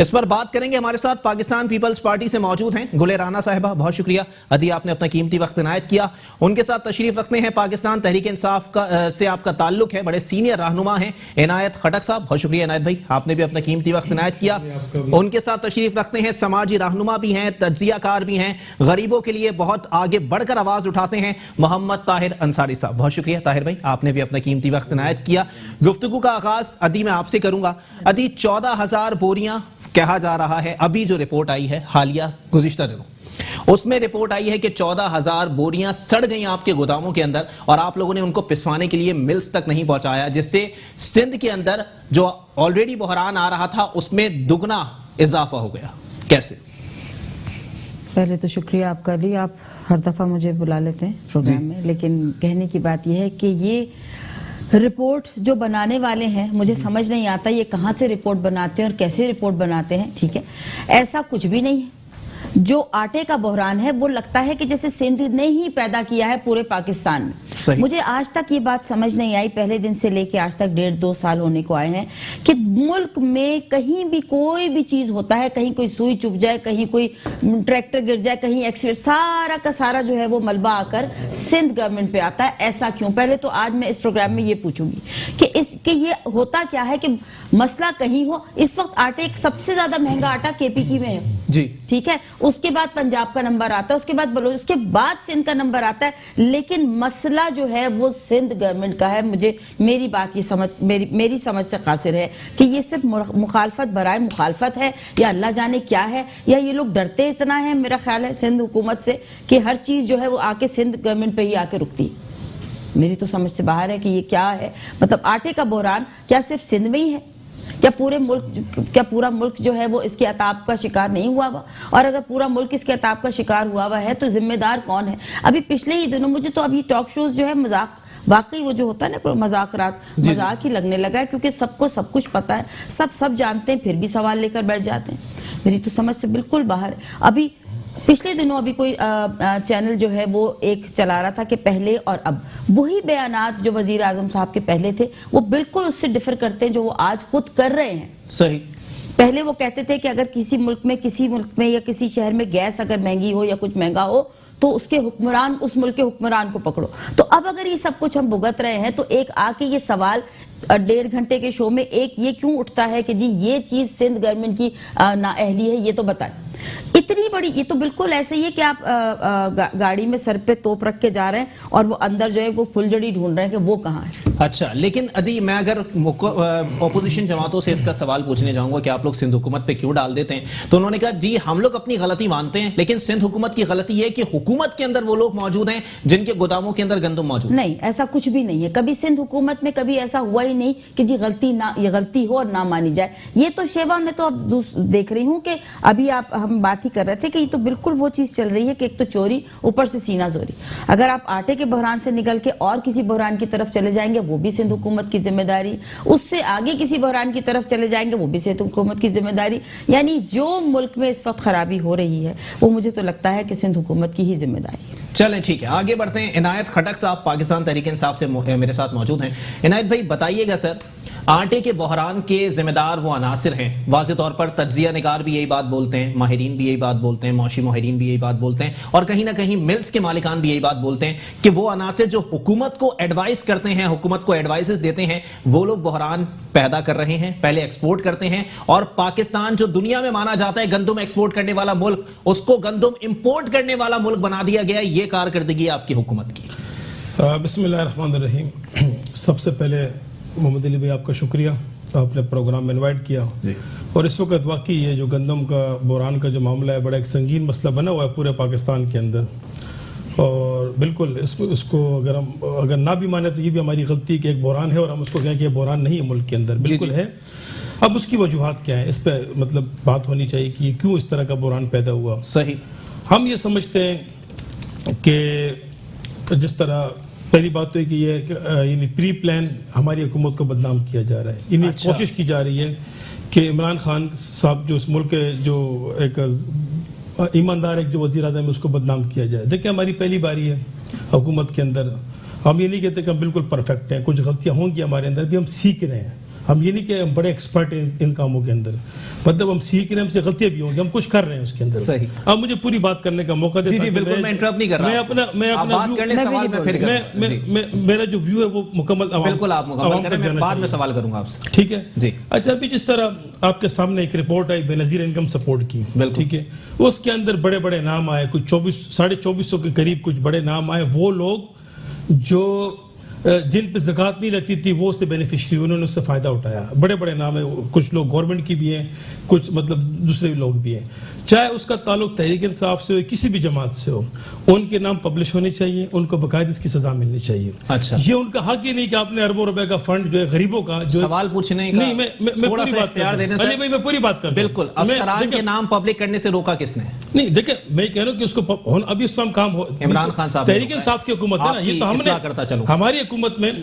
اس پر بات کریں گے. ہمارے ساتھ پاکستان پیپلز پارٹی سے موجود ہیں گل رانا صاحبہ, بہت شکریہ عدی, آپ نے اپنا قیمتی وقت عنایت کیا. ان کے ساتھ تشریف رکھتے ہیں پاکستان تحریک انصاف سے آپ کا تعلق ہے, بڑے سینئر رہنما ہیں عنایت خٹک صاحب, بہت شکریہ عنایت بھائی, آپ نے بھی اپنا قیمتی وقت عنایت کیا. ان کے ساتھ تشریف رکھتے ہیں سماجی رہنما بھی ہیں, تجزیہ کار بھی ہیں, غریبوں کے لیے بہت آگے بڑھ کر آواز اٹھاتے ہیں, محمد طاہر انصاری صاحب, بہت شکریہ طاہر بھائی, آپ نے بھی اپنا قیمتی وقت عنایت کیا. گفتگو کا آغاز عدی میں آپ سے کروں گا. عدی, 14,000 بوریاں کہا جا رہا ہے, ابھی جو رپورٹ آئی ہے حالیہ گزشتہ دنوں, اس میں رپورٹ آئی ہے کہ 14,000 بوریاں سڑ گئیں آپ کے گوداموں کے اندر, اور آپ لوگوں نے ان کو پسوانے کے لیے ملز تک نہیں پہنچایا, جس سے سندھ کے اندر جو آلریڈی بحران آ رہا تھا اس میں دگنا اضافہ ہو گیا. کیسے؟ پہلے تو شکریہ آپ کا علی, آپ ہر دفعہ مجھے بلا لیتے ہیں پروگرام میں, لیکن کہنے کی بات یہ ہے کہ یہ رپورٹ جو بنانے والے ہیں, مجھے سمجھ نہیں آتا یہ کہاں سے رپورٹ بناتے ہیں اور کیسے رپورٹ بناتے ہیں. ٹھیک ہے, ایسا کچھ بھی نہیں ہے. جو آٹے کا بحران ہے وہ لگتا ہے کہ جیسے سندھ نے ہی پیدا کیا ہے پورے پاکستان میں. مجھے آج تک یہ بات سمجھ نہیں آئی, پہلے دن سے لے کے آج تک 1.5-2 سال ہونے کو آئے ہیں, کہ ملک میں کہیں بھی کوئی بھی چیز ہوتا ہے, کہیں کوئی سوئی چپ جائے, کہیں کوئی ٹریکٹر گر جائے, کہیں ایکسیڈنٹ, سارا کا سارا جو ہے وہ ملبہ آ کر سندھ گورنمنٹ پہ آتا ہے. ایسا کیوں؟ پہلے تو آج میں اس پروگرام میں یہ پوچھوں گی کہ یہ ہوتا کیا ہے کہ مسئلہ کہیں ہو. اس وقت آٹے سب سے زیادہ مہنگا آٹا KPK میں ہے جی, ٹھیک ہے, اس کے بعد پنجاب کا نمبر آتا ہے, اس کے بعد بلوچ, اس کے بعد سندھ کا نمبر آتا ہے, لیکن مسئلہ جو ہے وہ سندھ گورنمنٹ کا ہے. میری بات یہ سمجھ, میری سمجھ سے قاصر ہے کہ یہ صرف مخالفت برائے مخالفت ہے, یا اللہ جانے کیا ہے, یا یہ لوگ ڈرتے اتنا ہیں میرا خیال ہے سندھ حکومت سے کہ ہر چیز جو ہے وہ آ کے سندھ گورنمنٹ پہ ہی آ کے رکتی. میری تو سمجھ سے باہر ہے کہ یہ کیا ہے. مطلب آٹے کا بحران کیا صرف سندھ میں ہی ہے؟ کیا پورا ملک جو ہے وہ اس کے عطاب کا شکار نہیں ہوا ہوا؟ اور اگر پورا ملک اس کے عطاب کا شکار ہوا ہوا ہے تو ذمہ دار کون ہے؟ ابھی پچھلے ہی دنوں مجھے تو ابھی ٹاک شوز جو ہے مذاق, واقعی وہ جو ہوتا ہے نا مذاکرات, مذاق ہی لگنے لگا ہے, کیونکہ سب کو سب کچھ پتا ہے, سب جانتے ہیں, پھر بھی سوال لے کر بیٹھ جاتے ہیں. میری تو سمجھ سے بالکل باہر ہے. ابھی پچھلے دنوں ابھی کوئی چینل جو ہے وہ ایک چلا رہا تھا کہ پہلے اور اب وہی بیانات جو وزیر اعظم صاحب کے پہلے تھے وہ بالکل اس سے ڈفر کرتے ہیں جو وہ آج خود کر رہے ہیں. صحیح. پہلے وہ کہتے تھے کہ اگر کسی ملک میں یا کسی شہر میں گیس اگر مہنگی ہو یا کچھ مہنگا ہو تو اس کے حکمران, اس ملک کے حکمران کو پکڑو. تو اب اگر یہ سب کچھ ہم بھگت رہے ہیں تو ایک آ کے یہ سوال 1.5 گھنٹے کے شو میں ایک یہ کیوں اٹھتا ہے کہ جی یہ چیز سندھ گورنمنٹ کی نااہلی ہے, یہ تو بتائیں. اتنی بڑی, یہ تو بالکل ایسے ہی ہے کہ آپ گاڑی میں سر پہ توپ رکھ کے جا رہے ہیں اور وہ اندر جو ہے وہ پھلجڑی ڈھونڈ رہے ہیں کہ وہ کہاں ہے. اچھا, لیکن عدی میں اگر اپوزیشن جماعتوں سے اس کا سوال پوچھنے جاؤں گا کہ آپ لوگ سندھ حکومت پہ کیوں ڈال دیتے ہیں, تو انہوں نے کہا جی ہم لوگ اپنی غلطی مانتے ہیں, لیکن سندھ حکومت کی غلطی یہ کہ حکومت کے اندر وہ لوگ موجود ہیں جن کے گوداموں کے اندر گندم موجود. نہیں, ایسا کچھ بھی نہیں ہے. کبھی سندھ حکومت میں کبھی ایسا ہوا ہی نہیں کہ جی غلطی ہو اور نہ مانی جائے. یہ تو شیوا میں تو اب دیکھ رہی ہوں کہ ابھی ہم بات ہی کر رہے تھے کہ یہ تو بالکل وہ چیز چل رہی ہے کہ ایک تو چوری, اوپر سے سینہ زوری. اگر آپ آٹے کے بحران سے نکل کے اور کسی بحران کی طرف چلے جائیں گے وہ بھی سندھ حکومت کی ذمہ داری, اس سے آگے کسی بحران کی طرف چلے جائیں گے وہ بھی سندھ حکومت کی ذمہ داری. یعنی جو ملک میں اس وقت خرابی ہو رہی ہے وہ مجھے تو لگتا ہے کہ سندھ حکومت کی ہی ذمہ داری ہے. چلیں ٹھیک ہے, آگے بڑھتے ہیں. عنایت خٹک صاحب پاکستان تحریک انصاف سے میرے ساتھ موجود ہیں. عنایت بھائی بتائیے گا سر, آٹے کے بحران کے ذمہ دار وہ عناصر ہیں, واضح طور پر تجزیہ نگار بھی یہی بات بولتے ہیں, ماہرین بھی یہی بات بولتے ہیں, معاشی ماہرین بھی یہی بات بولتے ہیں, اور کہیں نہ کہیں ملز کے مالکان بھی یہی بات بولتے ہیں کہ وہ عناصر جو حکومت کو ایڈوائز کرتے ہیں, حکومت کو ایڈوائزز دیتے ہیں, وہ لوگ بحران پیدا کر رہے ہیں. پہلے ایکسپورٹ کرتے ہیں, اور پاکستان جو دنیا میں مانا جاتا ہے گندم ایکسپورٹ کرنے والا ملک, اس کو گندم امپورٹ کرنے والا ملک بنا دیا گیا. یہ کارکردگی آپ کی حکومت کی. بسم اللہ الرحمن الرحیم. سب سے پہلے محمد علی بھائی آپ کا شکریہ, آپ نے پروگرام میں انوائٹ کیا. اور اس وقت واقعی یہ جو گندم کا بحران کا جو معاملہ ہے بڑا ایک سنگین مسئلہ بنا ہوا ہے پورے پاکستان کے اندر, اور بالکل اس کو اگر نہ بھی مانے تو یہ بھی ہماری غلطی کہ ایک بحران ہے اور ہم اس کو کہیں کہ یہ بحران نہیں ہے ملک کے اندر, بالکل ہے. اب اس کی وجوہات کیا ہیں, اس پہ مطلب بات ہونی چاہیے کہ کیوں اس طرح کا بحران پیدا ہوا. صحیح. ہم یہ سمجھتے ہیں کہ جس طرح پہلی بات تو ہے کہ یہ یعنی پری پلان ہماری حکومت کو بدنام کیا جا رہا ہے. یعنی کوشش کی جا رہی ہے کہ عمران خان صاحب جو اس ملک کے جو ایک ایماندار ایک جو وزیر اعظم ہے اس کو بدنام کیا جائے. دیکھیں ہماری پہلی باری ہے حکومت کے اندر, ہم یہ نہیں کہتے کہ ہم بالکل پرفیکٹ ہیں, کچھ غلطیاں ہوں گی ہمارے اندر بھی, ہم سیکھ رہے ہیں. ہم یہ نہیں کہ ہم بڑے ایکسپرٹ ہیں ان کاموں کے اندر, مطلب ہم سیکھ رہے ہیں, ہم سے غلطیاں بھی ہوں گی, ہم کچھ کر رہے ہیں اس کے اندر. صحیح. اب مجھے پوری بات کرنے کا موقع دے. جی بالکل, میں انٹرپٹ نہیں کر رہا, میں اپنا میرا جو ویو ہے وہ مکمل بالکل آپ مکمل کریں, میں بعد میں سوال کروں گا آپ سے. ٹھیک ہے جی. اچھا, ابھی جس طرح آپ کے سامنے ایک رپورٹ آئی بے نظیر انکم سپورٹ کی, ٹھیک ہے, اس کے اندر بڑے بڑے نام آئے, کچھ 2400 کے قریب کچھ بڑے نام آئے. وہ لوگ جو جن پہ زکوٰۃ نہیں لگتی تھی وہ اس سے بینیفیشری, انہوں نے اس سے فائدہ اٹھایا. بڑے بڑے نام ہیں, کچھ لوگ گورنمنٹ کی بھی ہیں, کچھ مطلب دوسرے لوگ بھی ہیں, چاہے اس کا تعلق تحریک انصاف سے ہو, کسی بھی جماعت سے ہو, ان کے نام پبلش ہونے چاہیے, ان کو باقاعدہ اس کی سزا ملنی چاہیے. اچھا, یہ ان کا حق ہی نہیں کہ آپ نے اربوں روپے کا فنڈ جو ہے غریبوں کا, جو سوال پوچھنے کا نہیں, میں پوری بات کر رہا ہوں. علی بھائی میں پوری بات کر رہا ہوں. بالکل, افسران کے نام پبلک کرنے سے روکا کس نے؟ نہیں دیکھیں, میں کہہ رہا ہوں کہ اس کو ابھی اس پر کام ہو, عمران خان صاحب تحریک انصاف کی حکومت ہے نا, یہ تو ہم نے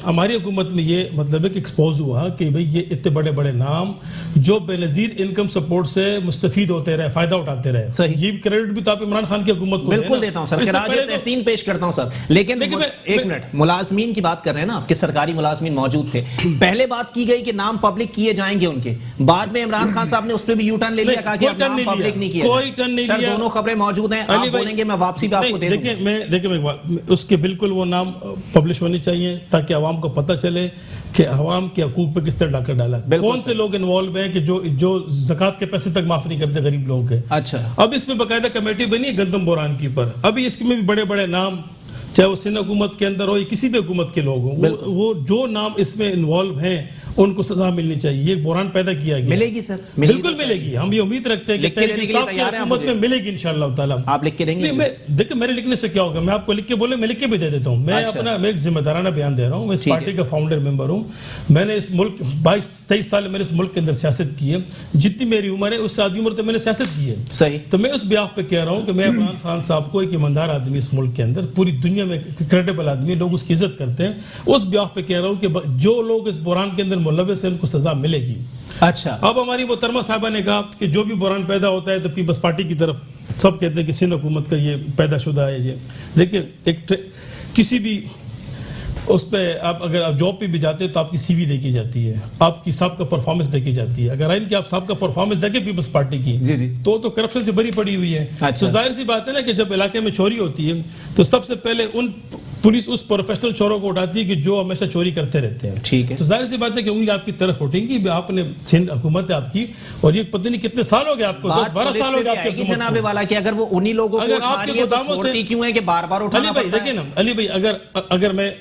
ہماری حکومت میں یہ مطلب ہے کہ ایکسپوز ہوا کہ بھئی یہ اتنے بڑے بڑے نام جو بے نظیر انکم سپورٹ سے مستفید ہوتے رہے, فائدہ اٹھاتے رہے. صحیح, یہ کریڈٹ بھی تو آپ عمران خان کی حکومت کو بالکل دیتا ہوں سر, خراج تحسین پیش کرتا ہوں سر. لیکن ایک منٹ, ملازمین کی بات کر رہے ہیں نا آپ, کے سرکاری ملازمین موجود تھے, پہلے بات کی گئی کہ نام پبلک کیے جائیں گے ان کے, بعد میں عمران خان صاحب نے اس پہ بھی یو ٹرن لے لیا, کہا کہ نام پبلک نہیں کیا. کوئی ٹرن نہیں لیا, دونوں خبریں موجود ہیں, آپ بولیں گے میں واپسی پہ آپ کو دے دوں. دیکھیں اس کے بالکل وہ نام پبلش ہونے چاہیے تاکہ عوام کو پتہ چلے کہ عوام کے حقوق پہ کس طرح ڈاکہ ڈالا, کون سے لوگ انوالو ہیں کہ جو زکوٰۃ کے پیسے تک معاف نہیں کرتے غریب لوگ ہیں. اچھا, اب اس میں باقاعدہ کمیٹی بنی ہے گندم بحران کے اوپر. ابھی اس میں بھی بڑے بڑے نام, چاہے وہ سندھ حکومت کے اندر ہو یا کسی بھی حکومت کے لوگ ہوں, وہ جو نام اس میں انوالو ہیں ان کو سزا ملنی چاہیے. یہ بحران پیدا کیا گیا, ملے گی سر, بالکل ملے گی. ہم یہ امید رکھتے ہیں کہ تحریک انصاف کی حکومت میں ملے گی انشاءاللہ تعالیٰ. آپ لکھ کے دیں گے؟ دیکھیں میرے لکھنے سے کیا ہوگا, میں آپ کو لکھ کے بولے, میں لکھ کے بھی دے دیتا ہوں. میں ایک ذمہ دارانہ بیان دے رہا ہوں. میں اس پارٹی کا فاؤنڈر ممبر ہوں. میں نے اس ملک 22-23 سال میں نے اس ملک کے اندر سیاست کی ہے. جتنی میری عمر ہے اس سے آدھی عمر تو میں نے سیاست کی ہے. صحیح. تو میں اس بیاف پہ کہہ رہا ہوں کہ میں عمران خان صاحب کو ایک ایماندار آدمی اس ملک کے اندر, پوری دنیا میں کریڈیبل آدمی, لوگ اس کی عزت کرتے ہیں, اس بیاف پہ کہہ رہا ہوں کہ جو لوگ اس بحران کے اندر ملوث ہیں ان کو سزا ملے گی. اچھا, اب ہماری محترمہ صاحبہ نے کہا کہ جو بھی بحران پیدا ہوتا ہے تو پیپلز پارٹی کی طرف سب کہتے ہیں کہ سندھ حکومت کا یہ پیدا شدہ ہے. یہ دیکھیں, ایک کسی بھی اس پہ آپ اگر آپ جاب پہ بھی جاتے ہیں تو آپ کی سی وی دیکھی جاتی ہے, آپ کی صاحب کا پرفارمنس دیکھی جاتی ہے. اگر ان کی آپ صاحب کا پرفارمنس دیکھیں پیپلز پارٹی کی تو کرپشن سے بری پڑی ہوئی ہے. تو ظاہر سی بات ہے نا کہ جب علاقے میں چوری ہوتی ہے تو سب سے پہلے پولیس اس پروفیشنل چوروں کو اٹھاتی ہے کہ جو ہمیشہ چوری کرتے رہتے ہیں. ٹھیک ہے, تو ظاہر سی بات ہے کہ انگلی آپ کی طرف اٹھیں گی. آپ نے سندھ حکومت ہے آپ کی, اور یہ پتہ نہیں کتنے سال ہو گئے آپ کو, 10-12 سال ہو گئے آپ کی حکومت جناب والا, کہ اگر وہ انہی لوگوں کو آپ کے گوداموں سے کیوں ہے کہ بار بار اٹھانا پڑتا ہے. دیکھیں نا علی بھائی,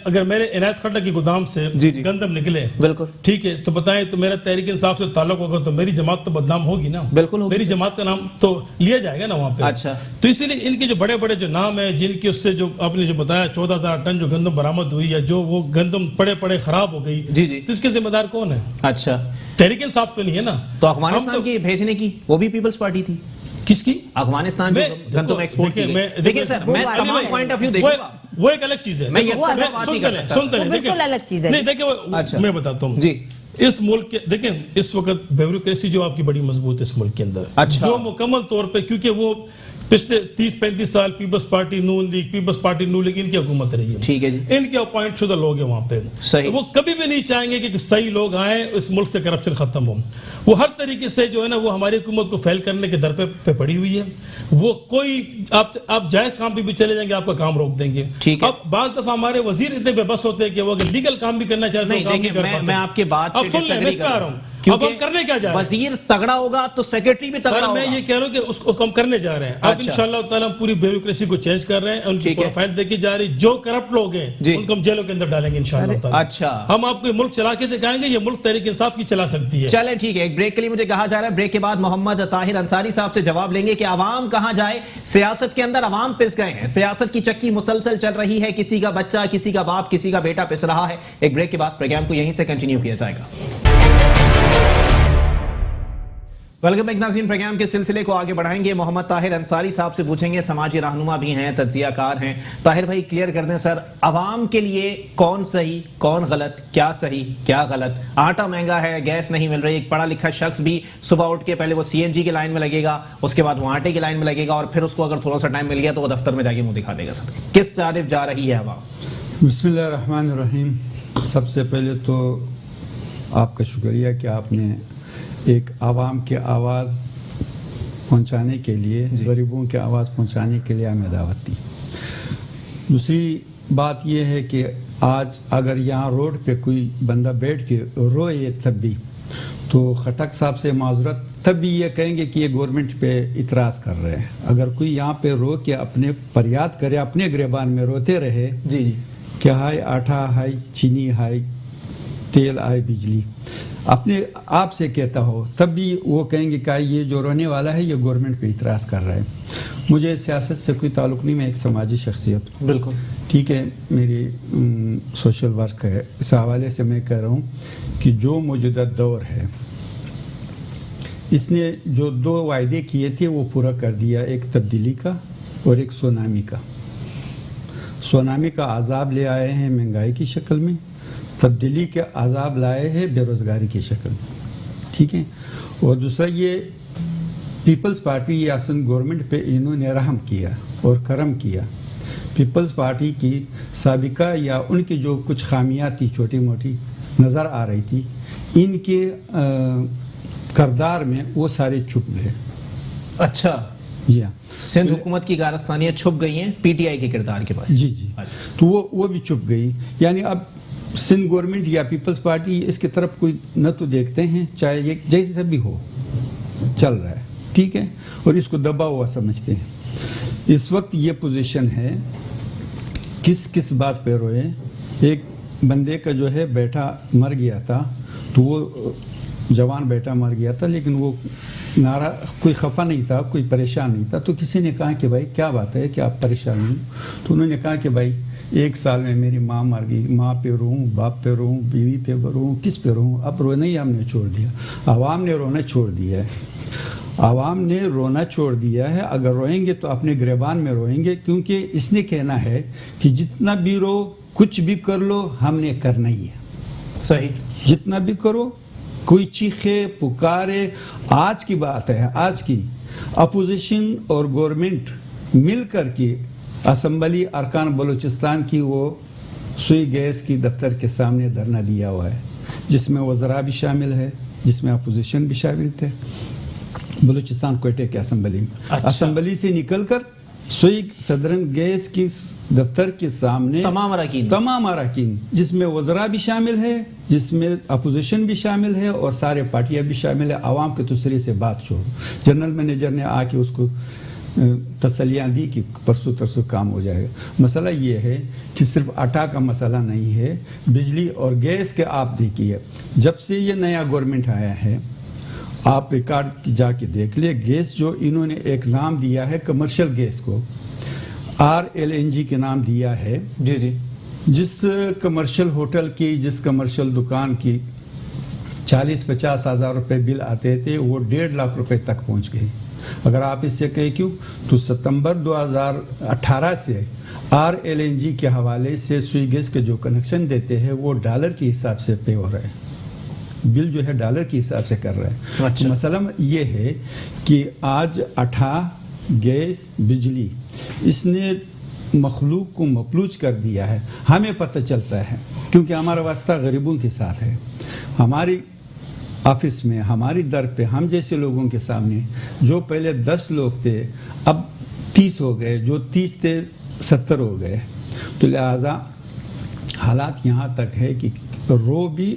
اگر میرے عنایت خٹک کے گودام سے گندم نکلے, بالکل ٹھیک ہے, تو بتائیں تو میرا تحریک انصاف سے تعلق ہوگا تو میری جماعت تو بدنام ہوگی نا. بالکل, میری جماعت کا نام تو لیا جائے گا نا وہاں پہ. اچھا, تو اسی لیے ان کے جو بڑے بڑے جو نام ہیں, جن کے اس سے جو آپ نے جو بتایا 14,000 ٹن جو گندم برآمد ہوئی, یا جو وہ گندم پڑے خراب ہو گئی, تو اس کے ذمہ دار کون ہے؟ اچھا, تحریک انصاف تو نہیں ہے نا. تو افغانستان کی بھیجنے کی وہ بھی پیپلز پارٹی تھی. کس کی؟ افغانستان جو گندم ایکسپورٹ کی. دیکھیں سر, میں تمام پوائنٹ آف ویو دیکھوں گا, وہ ایک الگ چیز ہے. میں بتاتا ہوں جی, اس ملک کے دیکھیں اس وقت بیوروکریسی جو آپ کی بڑی مضبوط ہے اس ملک کے اندر, جو مکمل طور پہ, کیونکہ وہ پچھلے 30-35 سال پیپلز پارٹی نون لیگ, پیپلز پارٹی نون لیگ ان کی حکومت رہی ہے. ٹھیک ہے جی, ان کے اپوائنٹ شدہ لوگ ہیں وہاں پہ. صحیح. وہ کبھی بھی نہیں چاہیں گے کہ صحیح لوگ آئیں, اس ملک سے کرپشن ختم ہو. وہ ہر طریقے سے جو ہے نا وہ ہماری حکومت کو فیل کرنے کے در پہ پڑی ہوئی ہے. وہ کوئی آپ جائز کام پہ بھی چلے جائیں گے, آپ کا کام روک دیں گے. اب بعض دفعہ ہمارے وزیر اتنے بے بس ہوتے ہیں کہ وہ اگر لیگل کام بھی کرنا چاہتے ہیں. میں آپ کے بات سے ڈس ایگری کر رہا ہوں, اب ہم کرنے کیا جا رہے ہیں. وزیر تگڑا ہوگا تو سیکرٹری بھی تگڑا ہوگا. میں یہ کہہ رہا ہوں کہ اس کو ہم کرنے جا رہے ہیں. اب انشاءاللہ تعالیٰ ہم پوری بیوروکریسی کو چینج کر رہے ہیں, ان کی پروفائل دیکھی جا رہی, جو کرپٹ لوگ ہیں ان کو ہم جیلوں کے اندر ڈالیں گے انشاءاللہ تعالیٰ. اچھا, ہم آپ کو ملک چلا کے دکھائیں گے, یہ ملک تحریک انصاف کی چلا سکتی ہے. چلیں ٹھیک ہے, ایک بریک کے لیے مجھے کہا جا رہا ہے, بریک کے بعد محمد طاہر انصاری صاحب سے جواب لیں گے کہ عوام کہاں جائے. سیاست کے اندر عوام پس گئے ہیں, سیاست کی چکی مسلسل چل رہی ہے, کسی کا بچہ, کسی کا باپ, کسی کا بیٹا پس رہا ہے. ایک بریک کے بعد پروگرام کو یہیں سے کنٹینیو کیا جائے گا. ویلکم بیک ناظرین, پروگرام کے سلسلے کو آگے بڑھائیں گے. محمد طاہر انصاری صاحب سے پوچھیں گے, سماجی رہنما بھی ہیں, تجزیہ کار ہیں. طاہر بھائی کلیئر کر دیں سر, عوام کے لیے کون صحیح کون غلط, کیا صحیح کیا غلط. آٹا مہنگا ہے, گیس نہیں مل رہی, ایک پڑھا لکھا شخص بھی صبح اٹھ کے پہلے وہ سی این جی کی لائن میں لگے گا, اس کے بعد وہ آٹے کی لائن میں لگے گا, اور پھر اس کو اگر تھوڑا سا ٹائم مل گیا تو وہ دفتر میں جا کے منہ دکھا دے گا. سر کس جانب جا رہی ہے عوام؟ بسم اللہ الرحمن الرحیم. سب سے پہلے تو آپ کا شکریہ کہ آپ نے ایک عوام کی آواز پہنچانے کے لیے، غریبوں کی آواز پہنچانے کے لیے ہمیں دعوت دی۔ دوسری بات یہ ہے کہ آج اگر یہاں روڈ پہ کوئی بندہ بیٹھ کے روئے تب بھی، تو خٹک صاحب سے معذرت، تب بھی یہ کہیں گے کہ یہ گورنمنٹ پہ اعتراض کر رہے ہیں۔ اگر کوئی یہاں پہ رو کے اپنے فریاد کرے، اپنے گریبان میں روتے رہے جی کہ ہائے آٹا، ہائے چینی، ہائے تیل، ہائے بجلی، اپنے آپ سے کہتا ہو، تب بھی وہ کہیں گے کہ یہ جو رونے والا ہے یہ گورنمنٹ پہ اعتراض کر رہا ہے۔ مجھے سیاست سے کوئی تعلق نہیں، میں ایک سماجی شخصیت ہوں، بالکل ٹھیک ہے، میری سوشل ورک ہے، اس حوالے سے میں کہہ رہا ہوں کہ جو موجودہ دور ہے اس نے جو 2 وعدے کیے تھے وہ پورا کر دیا، ایک تبدیلی کا اور ایک سونامی کا۔ سونامی کا عذاب لے آئے ہیں مہنگائی کی شکل میں، تبدیلی کے عذاب لائے ہیں بے روزگاری کی شکل میں، ٹھیک ہے۔ اور دوسرا یہ پیپلز پارٹی یا سندھ گورنمنٹ پہ انہوں نے رحم کیا اور کرم کیا۔ پیپلز پارٹی کی سابقہ یا ان کی جو کچھ خامیاں تھی چھوٹی موٹی نظر آ رہی تھی، ان کے کردار میں وہ سارے چھپ گئے۔ اچھا، جی ہاں، سندھ حکومت کی کارستانیاں چھپ گئی ہیں پی ٹی آئی کے کردار کے بعد۔ جی جی، تو وہ بھی چھپ گئی۔ یعنی اب سندھ گورنمنٹ یا پیپلز پارٹی اس کی طرف کوئی نہ تو دیکھتے ہیں، چاہے یہ جیسے بھی ہو چل رہا ہے، ٹھیک ہے، اور اس کو دبا ہوا سمجھتے ہیں۔ اس وقت یہ پوزیشن ہے، کس بات پہ روئے؟ ایک بندے کا جو ہے بیٹا مر گیا تھا، تو وہ جوان بیٹا مر گیا تھا، لیکن وہ کوئی خفا نہیں تھا، کوئی پریشان نہیں تھا۔ تو کسی نے کہا کہ بھائی کیا بات ہے کہ آپ پریشان نہیں؟ تو انہوں نے کہا کہ بھائی 1 سال میں میری ماں مر گئی، ماں پہ روں، باپ پہ روں، بیوی پہ روں، کس پہ روں؟ اب رونا ہی ہم نے چھوڑ دیا، عوام نے رونا چھوڑ دیا ہے، عوام نے رونا چھوڑ دیا ہے۔ اگر روئیں گے تو اپنے گریبان میں روئیں گے، کیونکہ اس نے کہنا ہے کہ جتنا بھی رو، کچھ بھی کر لو، ہم نے کرنا ہی ہے۔ صحیح، جتنا بھی کرو، کوئی چیخے پکارے۔ آج کی بات ہے، آج کی اپوزیشن اور گورنمنٹ مل کر کے اسمبلی ارکان بلوچستان کی وہ سوئی گیس کی دفتر کے سامنے دھرنا دیا ہوا ہے، جس میں وزراء بھی شامل ہے، جس میں اپوزیشن بھی شامل تھے، بلوچستان کوئٹے کے اسمبلی میں۔ اسمبلی سے نکل کر سوئی صدرن گیس کی دفتر کے سامنے تمام اراکین، جس میں وزراء بھی شامل ہے، جس میں اپوزیشن بھی شامل ہے اور سارے پارٹیاں بھی شامل ہے۔ عوام کے تسری سے بات چھوڑو، جنرل مینیجر نے آ کے اس کو تسلیاں دی کہ پرسوں ترسوں کام ہو جائے گا۔ مسئلہ یہ ہے کہ صرف آٹا کا مسئلہ نہیں ہے، بجلی اور گیس کے آپ دیکھیے، جب سے یہ نیا گورنمنٹ آیا ہے، آپ ریکارڈ جا کے دیکھ لیں، گیس جو انہوں نے ایک نام دیا ہے کمرشل گیس کو، RLNG کے نام دیا ہے، جی جی، جس کمرشل ہوٹل کی، جس کمرشل دکان کی 40-50 ہزار روپے بل آتے تھے، وہ 1.5 لاکھ روپے تک پہنچ گئے۔ اگر آپ اس سے کہیں کیوں، تو ستمبر 2018 سے RLNG کے حوالے سے سوئی گیس کے جو کنیکشن دیتے ہیں وہ ڈالر کے حساب سے پے ہو رہے ہیں، بل جو ہے ڈالر کے حساب سے کر رہے ہیں۔ اچھا، مسئلہ یہ ہے کہ آج آٹا، گیس، بجلی، اس نے مخلوق کو مفلوج کر دیا ہے۔ ہمیں پتہ چلتا ہے کیونکہ ہمارا واسطہ غریبوں کے ساتھ ہے، ہماری آفس میں، ہماری در پہ، ہم جیسے لوگوں کے سامنے جو پہلے 10 لوگ تھے اب 30 ہو گئے، جو 30 تھے 70 ہو گئے۔ تو لہٰذا حالات یہاں تک ہے کہ رو بھی،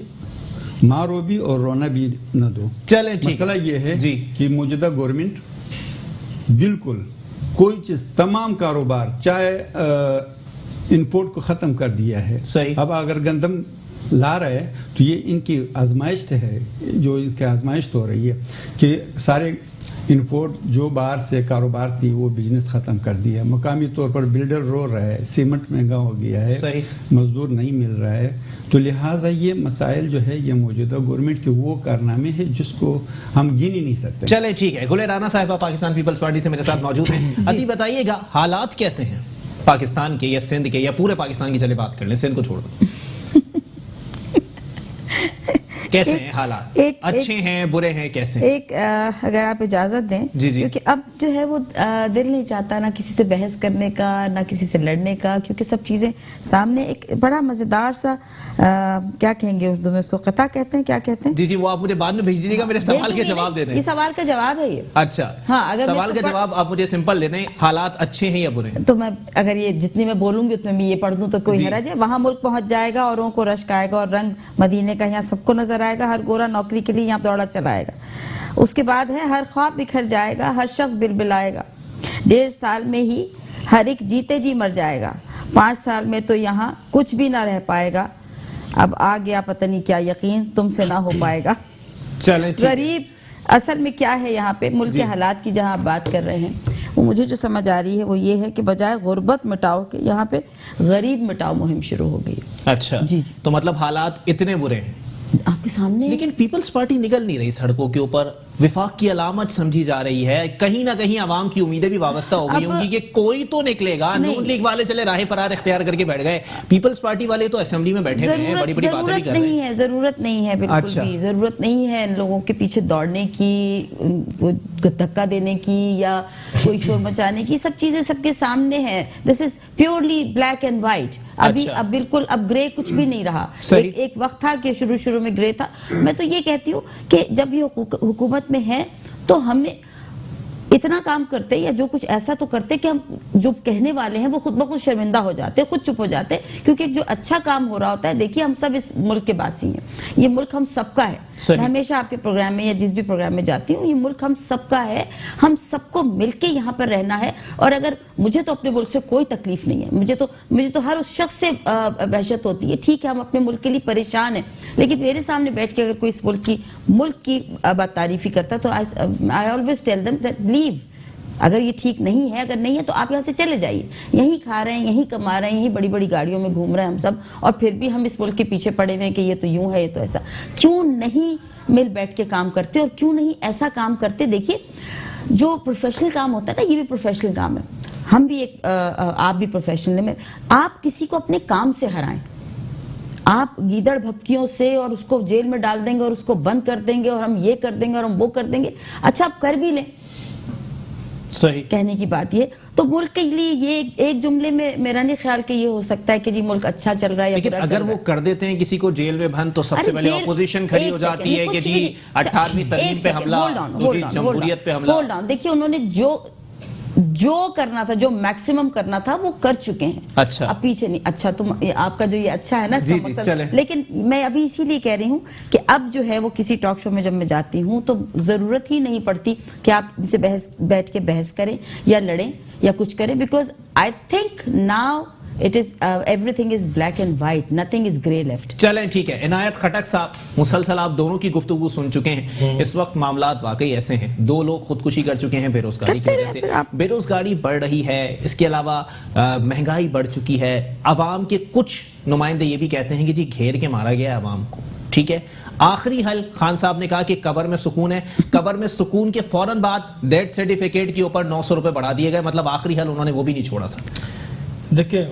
مارو بھی اور رونا بھی نہ دو۔ چلیں ٹھیک، مسئلہ یہ ہے جی کہ موجودہ گورنمنٹ بالکل کوئی چیز، تمام کاروبار، چاہے انپورٹ کو ختم کر دیا ہے۔ صحیح، اب اگر گندم لا رہے تو یہ ان کی آزمائش ہے، جو ان کی آزمائش تو ہو رہی ہے کہ سارے انپورٹ جو باہر سے کاروبار تھی وہ بزنس ختم کر دیا۔ مقامی طور پر بلڈر رو رہا ہے، سیمنٹ مہنگا ہو گیا ہے، مزدور نہیں مل رہا ہے۔ تو لہٰذا یہ مسائل جو ہے یہ موجودہ گورنمنٹ کے وہ کارنامے ہیں جس کو ہم گن ہی نہیں سکتے۔ چلے ٹھیک ہے، گل رانا صاحبہ پاکستان پیپلز پارٹی سے میرے ساتھ موجود ہیں۔ عطی بتائیے گا حالات کیسے ہیں پاکستان کے یا سندھ کے یا پورے پاکستان کی؟ چلے بات کر لیں، سندھ کو چھوڑ دو۔ کیسے ہیں حالات؟ اچھے ہیں برے ہیں کیسے؟ ایک اگر آپ اجازت دیں، کیونکہ اب جو ہے وہ دل نہیں چاہتا نہ کسی سے بحث کرنے کا نہ کسی سے لڑنے کا، کیونکہ سب چیزیں سامنے. ایک بڑا مزیدار سا کیا کہیں گے اردو میں اس کو، قطع کہتے ہیں، کیا کہتے ہیں؟ جی وہ آپ مجھے بعد میں بھیج دیجیے گا، میرے سوال کے جواب دے دیں. یہ سوال کا جواب ہے یہ. اچھا ہاں، سوال کا جواب آپ مجھے سمپل دے دیں، حالات اچھے ہیں یا برے ہیں؟ تو میں اگر یہ جتنی میں بولوں گی اتنے میں یہ پڑھ دوں تو کوئی حرج ہے؟ وہاں ملک پہنچ جائے گا، اوروں کو رشک آئے گا اور رنگ مدینے کا یہاں سب کو نظر آئے گا، ہر گورا نوکری کے لیے یہاں دوڑا چلائے گا. اس کے بعد ہے ہر خواب بکھر جائے گا، ہر شخص بلبلائے گا، 1.5 سال میں ہی ہر ایک جیتے جی مر جائے گا، 5 سال میں تو یہاں کچھ بھی نہ رہ پائے گا، اب آ گیا پتہ نہیں کیا یقین تم سے نہ ہو پائے گا. چلیں غریب اصل میں کیا ہے یہاں پہ ملک کے حالات کی جہاں آپ بات کر رہے ہیں، وہ مجھے جو سمجھ آ رہی ہے وہ یہ ہے کہ بجائے غربت مٹاؤ کے یہاں پہ غریب مٹاؤ مہم شروع ہو گئی. اچھا تو مطلب حالات اتنے برے ہیں آپ کے سامنے. لیکن پیپلز پارٹی نکل نہیں رہی سڑکوں کے اوپر، وفاق کی علامت سمجھی جا رہی ہے، کہیں نہ کہیں عوام کی امیدیں بھی وابستہ ہو گئی ہوں گی کہ کوئی تو نکلے گا. نون لیگ والے چلے راہ فرار اختیار کر کے بیٹھ گئے، پیپلز پارٹی والے تو اسمبلی میں بیٹھے ہوئے ہیں، بڑی بڑی باتیں بھی کر رہے ہیں. ضرورت نہیں ہے بالکل بھی، ضرورت نہیں ہے ان لوگوں کے پیچھے دوڑنے کی، دھکا دینے کی یا کوئی شور مچانے کی. سب چیزیں سب کے سامنے ہیں. This is purely black and white. ابھی اب بالکل اب گرے کچھ بھی نہیں رہا. ایک وقت تھا کہ شروع میں گرے تھا. میں تو یہ کہتی ہوں کہ جب یہ حکومت میں ہے تو ہمیں اتنا کام کرتے یا جو کچھ ایسا تو کرتے کہ ہم جو کہنے والے ہیں وہ خود بخود شرمندہ ہو جاتے، خود چپ ہو جاتے، کیونکہ جو اچھا کام ہو رہا ہوتا ہے. دیکھیے ہم سب اس ملک کے باسی ہیں، یہ ملک ہم سب کا ہے. میں ہمیشہ آپ کے پروگرام میں یا جس بھی پروگرام میں جاتی ہوں، یہ ملک ہم سب کا ہے، ہم سب کو مل کے یہاں پر رہنا ہے. اور اگر مجھے تو اپنے ملک سے کوئی تکلیف نہیں ہے، مجھے تو ہر اس شخص سے وحشت ہوتی ہے. ٹھیک ہے ہم اپنے ملک کے لیے پریشان ہیں، لیکن میرے سامنے بیٹھ کے اگر کوئی اس ملک کی بات تعریفی کرتا تو I always tell them that leave. اگر یہ ٹھیک نہیں ہے، اگر نہیں ہے تو آپ یہاں سے چلے جائیے. یہیں کھا رہے ہیں، یہیں کما رہے ہیں، یہیں بڑی بڑی گاڑیوں میں گھوم رہے ہیں ہم سب، اور پھر بھی ہم اس ملک کے پیچھے پڑے ہوئے ہیں کہ یہ تو یوں ہے، یہ تو ایسا. کیوں نہیں مل بیٹھ کے کام کرتے اور کیوں نہیں ایسا کام کرتے؟ دیکھیے جو پروفیشنل کام ہوتا ہے نا، یہ بھی پروفیشنل کام ہے. ہم بھی آپ بھی پروفیشنل ہیں. آپ کسی کو اپنے کام سے ہرائیں، آپ گیدڑ بھپکیوں سے اور اس کو جیل میں ڈال دیں گے اور اس کو بند کر دیں گے اور ہم یہ کر دیں گے اور ہم وہ کر دیں گے. اچھا آپ کر بھی لیں. صحیح کہنے کی بات یہ تو ملک کے لیے یہ ایک جملے میں میرا نہیں خیال کہ یہ ہو سکتا ہے کہ جی ملک اچھا چل رہا ہے. لیکن اگر وہ کر دیتے ہیں کسی کو جیل میں بند تو سب سے پہلے اپوزیشن کھڑی ہو جاتی ہے کہ جی 18ویں ترمیم پہ حملہ، جی جمہوریت پہ حملہ. Hold on. دیکھیے انہوں نے جو کرنا تھا، جو میکسیمم کرنا تھا وہ کر چکے ہیں. اچھا اب پیچھے نہیں. اچھا تم آپ کا جو یہ اچھا ہے نا اس کا مقصد، لیکن میں ابھی اسی لیے کہہ رہی ہوں کہ اب جو ہے وہ کسی ٹاک شو میں جب میں جاتی ہوں تو ضرورت ہی نہیں پڑتی کہ آپ ان سے بیٹھ کے بحث کریں یا لڑیں یا کچھ کریں، because I think now it is everything is black and white, nothing is grey left. چلیں ٹھیک ہے. عنایت خٹک صاحب، مسلسل آپ دونوں کی گفتگو سن چکے ہیں. اس وقت معاملات واقعی ایسے ہیں، 2 لوگ خودکشی کر چکے ہیں بے روزگاری کی وجہ سے. بے روزگاری بڑھ رہی ہے، اس کے علاوہ مہنگائی بڑھ چکی ہے. عوام کے کچھ نمائندے یہ بھی کہتے ہیں کہ جی گھیر کے مارا گیا ہے عوام کو. ٹھیک ہے، آخری حل خان صاحب نے کہا کہ قبر میں سکون ہے. قبر میں سکون کے فوراً بعد ڈیتھ سرٹیفکیٹ کے اوپر 900 روپے بڑھا دیے گئے. مطلب آخری حل انہوں نے وہ بھی نہیں چھوڑا. سر دیکھیں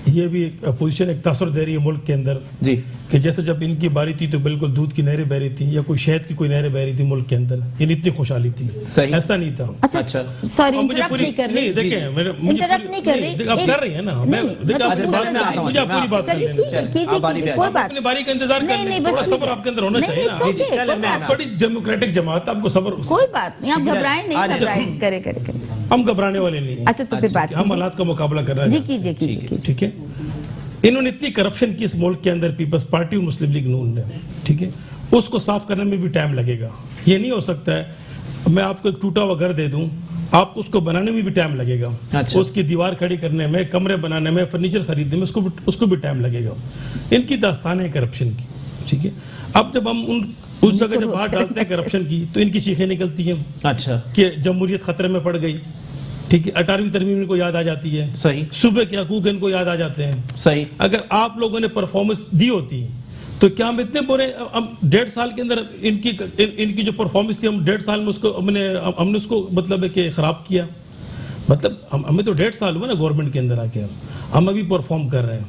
یہ بھی اپوزیشن ایک تاثر دے رہی ہے ملک کے اندر جی، کہ جیسے جب ان کی باری تھی تو بالکل دودھ کی نہریں بہ رہی تھی یا کوئی شہد کی کوئی نہریں بہ رہی تھی ملک کے اندر، یعنی اتنی خوشحالی تھی. ایسا نہیں تھا. اچھا سوری انٹرپٹ نہیں کر رہی. دیکھیں انٹرپٹ نہیں کر رہی، آپ کر رہی ہیں نا. مجھے پوری بات کوئی بات اپنی باری کا انتظار کریں، تھوڑا صبر آپ کے اندر ہونا چاہیے. بڑی ڈیموکریٹک جماعت، آپ کو صبر. کوئی بات نہیں، آپ گھبرائیں نہیں، گھبرائیں کرے. ہم گھبرانے والے نہیں ہیں. اچھا تو پھر بات ہم حالات کا مقابلہ کر رہے ہیں. جی کیجیے. ٹھیک ہے، انہوں نے اتنی کرپشن کی اس ملک کے اندر پیپلز پارٹی اور مسلم لیگ نون نے، ٹھیک ہے، اس کو صاف کرنے میں بھی ٹائم لگے گا. یہ نہیں ہو سکتا ہے میں آپ کو ایک ٹوٹا ہوا گھر دے دوں، آپ کو اس کو بنانے میں بھی ٹائم لگے گا. اس کی دیوار کھڑی کرنے میں، کمرے بنانے میں، فرنیچر خریدنے میں اس کو بھی ٹائم لگے گا. ان کی داستان ہے کرپشن کی. ٹھیک ہے، اب جب ہم اس جگہ جب بات ڈالتے ہیں کرپشن کی تو ان کی چیخیں نکلتی ہیں. اچھا کہ جمہوریت خطرے میں پڑ گئی. ٹھیک ہے، 18ویں ترمیم ان کو یاد آ جاتی ہے. صحیح. صوبے کے حقوق ان کو یاد آ جاتے ہیں. صحیح. اگر آپ لوگوں نے پرفارمنس دی ہوتی تو کیا ہم اتنے برے، ہم 1.5 سال کے اندر ان کی جو پرفارمنس تھی، ہم 1.5 سال میں ہم نے اس کو مطلب ہے کہ خراب کیا. مطلب ہمیں تو 1.5 سال ہوا نا گورنمنٹ کے اندر آ کے، ہم ابھی پرفارم کر رہے ہیں.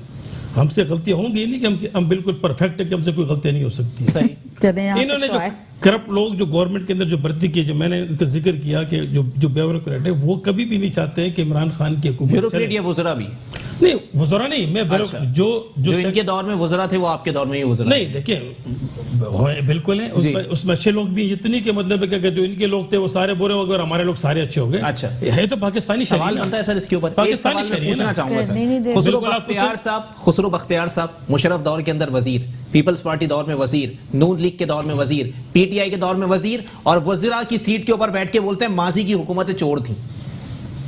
ہم سے غلطیاں ہوں گی نہیں کہ ہم بالکل پرفیکٹ ہے کہ ہم سے کوئی غلطیاں نہیں ہو سکتی. صحیح. چلیں یہاں انہوں نے تک جو تو آئے. کرپٹ لوگ جو گورنمنٹ کے اندر جو بھرتی کی، جو میں نے ان کا ذکر کیا کہ جو بیوروکریٹ ہے، وہ کبھی بھی نہیں چاہتے ہیں کہ عمران خان کی حکومت بیوروکریٹ چلے. یا وزراء بھی؟ نہیں وزراء نہیں، میں جو جو ان کے دور میں وزراء تھے وہ آپ کے دور میں ہی وزراء نہیں دیکھیں بالکل ہیں اس میں اچھے لوگ بھی ہیں. اتنی کہ مطلب ہے کہ جو ان کے لوگ تھے وہ سارے برے ہو گئے اور ہمارے لوگ سارے اچھے ہو گئے. اچھا. ہے تو پاکستانی سوال شریعت بنتا ہے سر اس کے اوپر. پاکستانی شریعت پوچھنا چاہوں گا نہیں، نہیں، سر. خسرو بختیار صاحب مشرف دور کے اندر وزیر، پیپلز پارٹی دور میں وزیر، نون لیگ کے دور میں وزیر، پی ٹی آئی کے دور میں وزیر، اور وزراء کی سیٹ کے اوپر بیٹھ کے بولتے ہیں ماضی کی حکومتیں چور تھیں.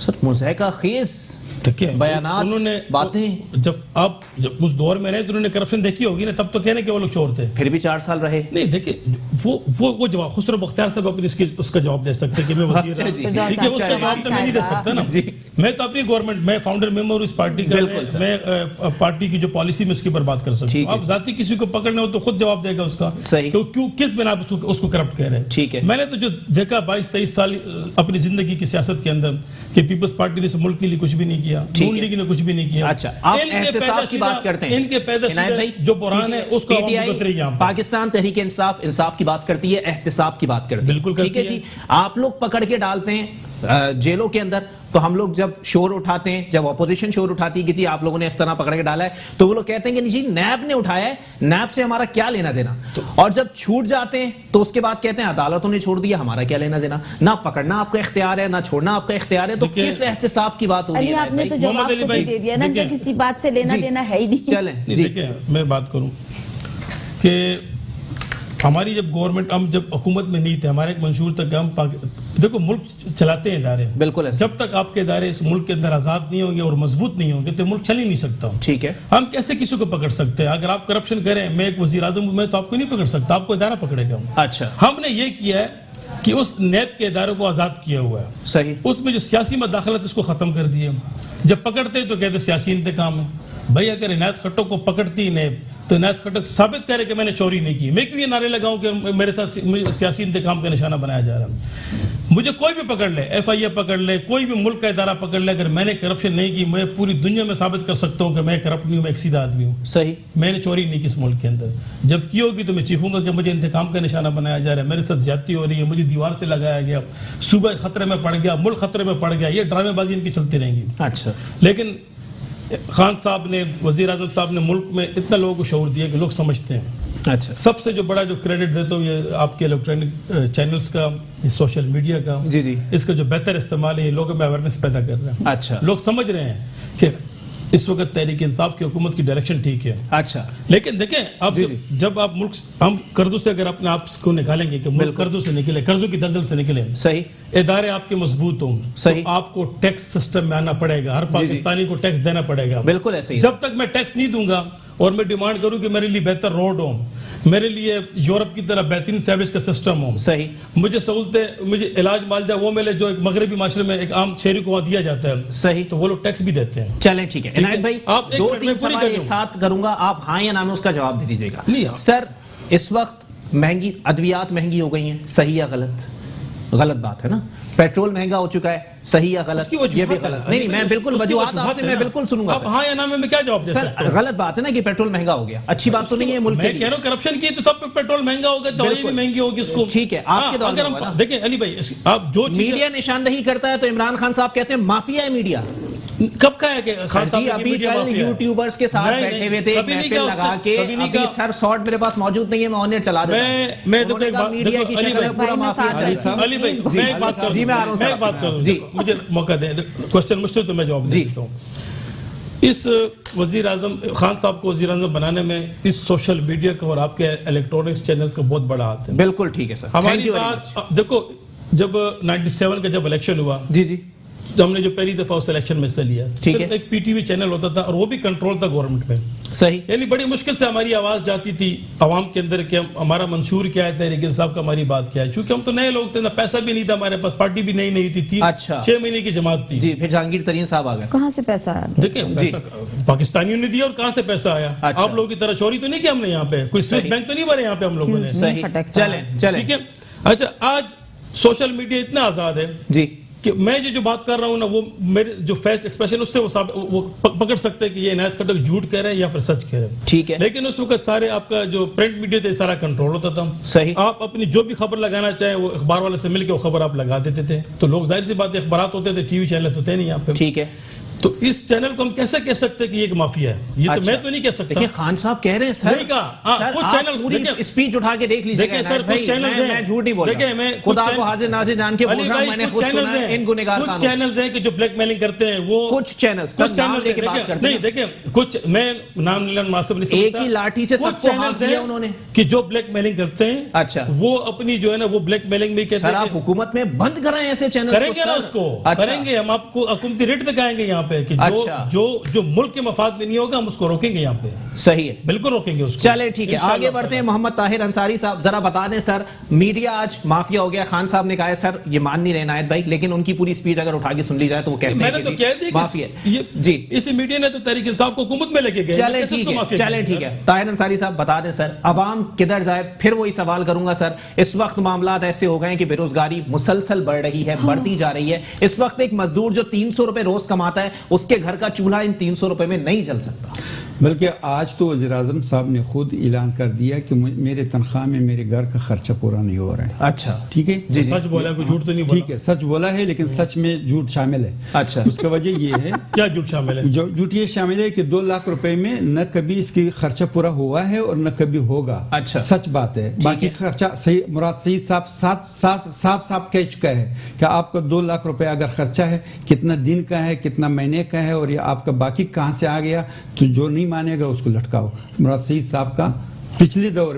سر مضحکہ خیز بیانات، انہوں نے باتیں. جب اس دور میں رہے تو انہوں نے کرپشن دیکھی ہوگی نا، تب تو کہنے کہ وہ لوگ چور تھے. پھر بھی 4 سال رہے. نہیں دیکھیں وہ جواب خسرو بختیار صاحب اپنی اس کا جواب دے سکتے کہ میں وزیر اچھا جی. ٹھیک ہے، اس کا جواب تو میں نہیں دے سکتا نا. میں تو اپنی گورنمنٹ، میں فاؤنڈر ممبر اس پارٹی کا، میں پارٹی کی جو پالیسی میں اس کے اوپر بات کر سکتا ہوں. آپ ذاتی کسی کو پکڑنے ہو تو خود جواب دے گا اس کا، کیوں کس بنا پہ اس کو کرپٹ کہہ رہے ہیں. ٹھیک ہے. میں نے تو جو دیکھا 22-23 سال اپنی زندگی کی سیاست کے اندر کہ پیپلز پارٹی نے اس ملک کے لیے کچھ بھی نہیں کیا، نون لیگ نے کچھ بھی نہیں کیا. اچھا آپ احتساب کی بات کرتے ہیں. ان کے پیدا جو بحران ہے اس کو پاکستان تحریک انصاف کی بات کرتی ہے، احتساب کی بات کرتی ہے. بالکل ٹھیک ہے جی. آپ لوگ پکڑ کے ڈالتے ہیں جیلوں کے اندر، تو ہم لوگ جب شور اٹھاتے ہیں، جب اپوزیشن شور اٹھاتی ہے کہ جی آپ لوگوں نے اس طرح پکڑ کے ڈالا ہے، تو وہ لوگ کہتے ہیں کہ جی نیب نے اٹھایا ہے، نیب سے ہمارا کیا لینا دینا. اور جب چھوٹ جاتے ہیں تو اس کے بعد کہتے ہیں عدالتوں نے چھوڑ دیا، ہمارا کیا لینا دینا. نہ پکڑنا آپ کا اختیار ہے، نہ چھوڑنا آپ کا اختیار ہے. تو کس احتساب کی بات ہو رہی ہے؟ آپ نے تو جواب خود ہی دے دیا نا کہ کسی بات سے لینا دینا ہے ہی نہیں. چلیں دیکھیں میں بات کروں کہ ہماری جب گورنمنٹ، ہم جب حکومت میں نہیں تھے، ہمارا ایک منشور تھا کہ ہم دیکھو ملک چلاتے ہیں ادارے. بالکل. جب تک آپ کے ادارے اس ملک کے اندر آزاد نہیں ہوں گے اور مضبوط نہیں ہوں گے تو ملک چل ہی نہیں سکتا. ٹھیک ہے. ہم کیسے کسی کو پکڑ سکتے ہیں؟ اگر آپ کرپشن کریں، میں ایک وزیر اعظم ہوں، میں تو آپ کو نہیں پکڑ سکتا، آپ کو ادارہ پکڑے گا. اچھا. ہم نے یہ کیا ہے کہ اس نیب کے اداروں کو آزاد کیا ہوا ہے. صحیح. اس میں جو سیاسی مداخلت اس کو ختم کر دیے. جب پکڑتے ہیں تو کہتے سیاسی انتقام ہے. بھائی اگر عنایت کھٹو کو پکڑتی نیب تو عنایت کھٹو ثابت کرے کہ میں نے چوری نہیں کی. میں کیوں یہ نعرے لگاؤں کہ میرے ساتھ سیاسی انتقام کا نشانہ بنایا جا رہا ہے؟ مجھے کوئی بھی پکڑ لے، ایف آئی اے پکڑ لے، کوئی بھی ملک کا ادارہ پکڑ لے، اگر میں نے کرپشن نہیں کی، میں پوری دنیا میں ثابت کر سکتا ہوں کہ میں کرپٹ نہیں ہوں، میں ایک سیدھا آدمی ہوں. صحیح. میں نے چوری نہیں کی اس ملک کے اندر. جب کی ہوگی تو میں چیخوں گا کہ مجھے انتقام کا نشانہ بنایا جا رہا ہے، میرے ساتھ زیادتی ہو رہی ہے، مجھے دیوار سے لگایا گیا، صوبہ خطرے میں پڑ گیا، ملک خطرے میں پڑ گیا. یہ ڈرامے بازی ان کی چلتی رہیں گی. اچھا. لیکن خان صاحب نے، وزیر اعظم صاحب نے ملک میں اتنا لوگوں کو شعور دیا کہ لوگ سمجھتے ہیں. اچھا. سب سے جو بڑا جو کریڈٹ دیتا ہوں یہ آپ کے الیکٹرانک چینلز کا، سوشل میڈیا کا. جی. اس کا جو بہتر استعمال ہے، لوگوں میں اویئرنیس پیدا کر رہے ہیں. اچھا. لوگ سمجھ رہے ہیں کہ اس وقت تحریک انصاف کی حکومت کی ڈائریکشن ٹھیک ہے. اچھا. لیکن دیکھیں اب جب آپ ملک، ہم قرضوں سے اگر اپنے آپ کو نکالیں گے کہ ملک قرضوں سے نکلے، قرضوں کی دلدل سے نکلے. صحیح. ادارے آپ کے مضبوط ہوں. صحیح. آپ کو ٹیکس سسٹم میں آنا پڑے گا، ہر پاکستانی کو ٹیکس دینا پڑے گا. بالکل ایسے ہی. جب تک میں ٹیکس نہیں دوں گا اور میں ڈیمانڈ کروں کہ میرے لیے بہتر روڈ ہو، میرے لیے یورپ کی طرح بہترین سیوریج کا سسٹم ہو، صحیح، مجھے سہولتیں، مجھے علاج معالجہ وہ ملے جو ایک مغربی معاشرے میں ایک عام شہری کو وہاں دیا جاتا ہے، صحیح، تو وہ لوگ ٹیکس بھی دیتے ہیں. چلیں ٹھیک ہے. عنایت بھائی آپ 2-3 سوال ایک ساتھ کروں گا، آپ ہاں یا نہ میں اس کا جواب دے دیجیے گا. سر اس وقت مہنگی ادویات مہنگی ہو گئی ہیں، صحیح یا غلط؟ غلط بات ہے نا. پیٹرول مہنگا ہو چکا ہے، صحیح یا غلط؟ یہ بھی غلط. نہیں میں بالکل وجوہات آپ سے میں بالکل سنوں گا. ہاں یا نہ میں کیا جواب دے سکتا ہوں؟ غلط بات ہے نا کہ پیٹرول مہنگا ہو گیا، اچھی بات تو نہیں ہے ملک کے لیے. میں کہہ رہا ہوں کرپشن کی تو سب پیٹرول مہنگا ہوگا، دوائی بھی مہنگی ہوگی اس کو. ٹھیک ہے، آپ کے دور میں دیکھیں علی بھائی، آپ جو میڈیا نشاندہی کرتا ہے تو عمران خان صاحب کہتے ہیں مافیا ہے میڈیا. کب کہا ہے کہ خان صاحب ابھی کل یوٹیوبرز کے ساتھ بیٹھے ہوئے تھے، محفل لگا کے، ابھی سر شارٹ میرے پاس موجود نہیں ہے، میں انہیں چلا دیتا ہوں. میں تو میڈیا کی شکل میں پورا مافیا. علی بھائی میں ایک بات کروں، جی میں آ رہا ہوں، میں ایک بات کروں، مجھے موقع دیں، کوشچن مجھ سے تو میں جواب دیتا ہوں. اس وزیر اعظم خان صاحب کو وزیر اعظم بنانے میں اس سوشل میڈیا کا اور آپ کے الیکٹرانکس چینلز کا بہت بڑا ہاتھ ہے. بالکل ٹھیک ہے سر. ہماری بات دیکھو، جب 97 کا جب الیکشن ہوا، جی ہم نے جو پہلی دفعہ اس الیکشن میں حصہ لیا، ٹھیک ہے، ایک پی ٹی وی چینل ہوتا تھا اور وہ بھی کنٹرول تھا گورنمنٹ میں. صحیح. یعنی بڑی مشکل سے ہماری آواز جاتی تھی عوام کے اندر کہ ہمارا منشور کیا ہے، تحریک انصاف کا ہماری بات کیا ہے. چونکہ ہم تو نئے لوگ تھے، نہ پیسہ بھی نہیں تھا ہمارے پاس، پارٹی بھی نہیں تھی. 6 مہینے کی جماعت تھی. جی پھر جہانگیر ترین صاحب آ گئے. کہاں سے پیسہ آیا؟ دیکھیں پیسہ پاکستانیوں نے دیا اور کہاں سے پیسہ آیا. آپ لوگوں کی طرح چوری تو نہیں کیا ہم نے یہاں پہ، کوئی سوئس بینک تو نہیں بھرے یہاں پہ ہم لوگوں نے. صحیح. چلیں ٹھیک ہے. اچھا آج سوشل میڈیا اتنا آزاد ہے جی کہ میں جو بات کر رہا ہوں نا وہ میرے جو فیس ایکسپریشن اس سے وہ پکڑ سکتے ہیں کہ یہ عنایت خٹک جھوٹ کہہ رہے ہیں یا پھر سچ کہہ رہے ہیں. ٹھیک ہے. لیکن اس وقت سارے آپ کا جو پرنٹ میڈیا تھا سارا کنٹرول ہوتا تھا. صحیح. آپ اپنی جو بھی خبر لگانا چاہیں وہ اخبار والے سے مل کے وہ خبر آپ لگا دیتے تھے. تو لوگ ظاہر سی بات ہے اخبارات ہوتے تھے, ٹی وی چینل ہوتے نہیں یہاں پہ. ٹھیک ہے. تو اس چینل کو ہم کیسے کہہ سکتے کہ یہ ایک مافیا ہے؟ یہ تو میں تو نہیں کہہ سکتا. دیکھیں خان صاحب کہہ رہے ہیں سر, نہیں کہا. سر کچھ آپ چینل پوری اسپیچ اٹھا کے دیکھ لیجیے. دیکھیں سر کچھ چینلز ہیں, میں جھوٹ نہیں بول رہا, خدا کو حاضر ناظر جان کے بول رہا ہوں, میں نے خود سنا ہے ان گنہگار قانون. کچھ چینلز ہیں کہ جو بلیک میلنگ کرتے ہیں, وہ کچھ چینلز نام لے کے بات کرتے ہیں. نہیں دیکھیں کچھ میں نام لینا مناسب نہیں سمجھتا. ایک ہی لاٹھی سے سب کو ہاتھ دیا انہوں نے کہ جو بلیک میلنگ کرتے ہیں. اچھا. وہ اپنی جو ہے نا وہ بلیک میلنگ میں کہتے ہیں. سر آپ حکومت میں بند کرائیں ایسے چینلز کریں گے نا, اس کو کریں گے ہم, آپ کو حکومتی ریٹ دکھائیں گے یہاں پہ کہ جو ملک کے مفاد میں نہیں ہوگا ہم اس کو روکیں گے یہاں پہ. صحیح ہے, بالکل روکیں گے اس کو. چلے ٹھیک ہے, آگے بڑھتے ہیں. محمد طاہر انصاری صاحب ذرا بتا دیں سر, میڈیا آج مافیا ہو گیا. خان صاحب نے کہا ہے سر یہ مان نہیں رہے عنایت بھائی, لیکن ان کی پوری اسپیچ اگر اٹھا کے سن لی جائے تو وہ کہتے ہیں کہ مافیا ہے. جی اس میڈیا نے تو تحریک انصاف کو حکومت میں لے کے گئے. چلے ٹھیک ہے. طاہر انصاری صاحب بتا دیں سر, عوام کدھر جائے؟ پھر وہی سوال کروں گا سر. اس وقت معاملات ایسے ہو گئے ہیں کہ بے روزگاری مسلسل بڑھ رہی ہے, بڑھتی جا رہی ہے. اس وقت ایک مزدور جو 300 روپے روز کماتا ہے, اس کے گھر کا چولہا ان 300 روپے میں نہیں جل سکتا. بلکہ آج تو وزیر اعظم صاحب نے خود اعلان کر دیا کہ میرے تنخواہ میں میرے گھر کا خرچہ پورا نہیں ہو رہا ہے. اچھا ٹھیک ہے, جی سچ بولا, کوئی جھوٹ تو نہیں بولا. ٹھیک ہے, سچ بولا ہے, لیکن سچ میں جھوٹ شامل ہے. اچھا. اس کا وجہ یہ ہے کیا جھوٹ شامل ہے؟ جھوٹ یہ شامل ہے کہ 2 لاکھ روپے میں نہ کبھی اس کی خرچہ پورا ہوا ہے اور نہ کبھی ہوگا. اچھا. سچ بات ہے. باقی خرچہ صحیح مراد سعید صاحب کہہ چکا ہے کہ آپ کا 2 لاکھ روپے اگر خرچہ ہے, کتنا دن کا ہے, کتنا مہینے کا ہے, اور یہ آپ کا باقی کہاں سے آ گیا, تو جو نہیں مانے گا اس کو لٹکاؤ. مراد سعید صاحب کا پچھلی دور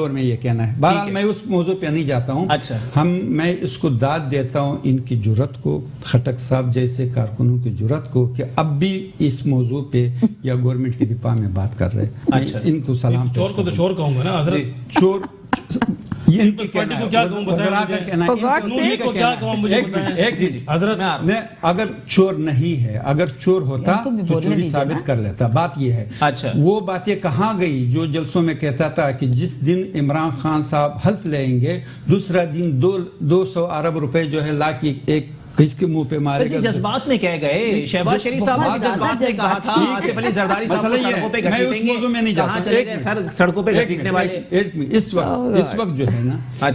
میں یہ کہنا ہے. بہرحال میں اس موضوع پہ نہیں جاتا ہوں. اچھا. میں اس کو داد دیتا ہوں ان کی جرت کو, خٹک صاحب جیسے کارکنوں کی جرت کو, کہ اب بھی اس موضوع پہ یا گورنمنٹ کی دفاع میں بات کر رہے ہیں. ان کو سلام. چور کو تو چور کہوں گا نا حضرت. چور یہ ان کی کہنا ہے. اگر چور نہیں ہے, اگر چور ہوتا تو چوری ثابت کر لیتا. بات یہ ہے, وہ باتیں کہاں گئی جو جلسوں میں کہتا تھا کہ جس دن عمران خان صاحب حلف لیں گے دوسرا دن 200 ارب روپے جو ہے لا کے ایک کس کے منہ پہ مارے گا. جذبات میں کہہ گئے. شہباز شریف صاحب نے جذبات میں کہا تھا آصف علی زرداری صاحب کو سڑکوں پہ گھسیٹیں گے. میں نہیں جاتا. سڑکوں پہ گھسیٹنے والے اس وقت جو ہے نا,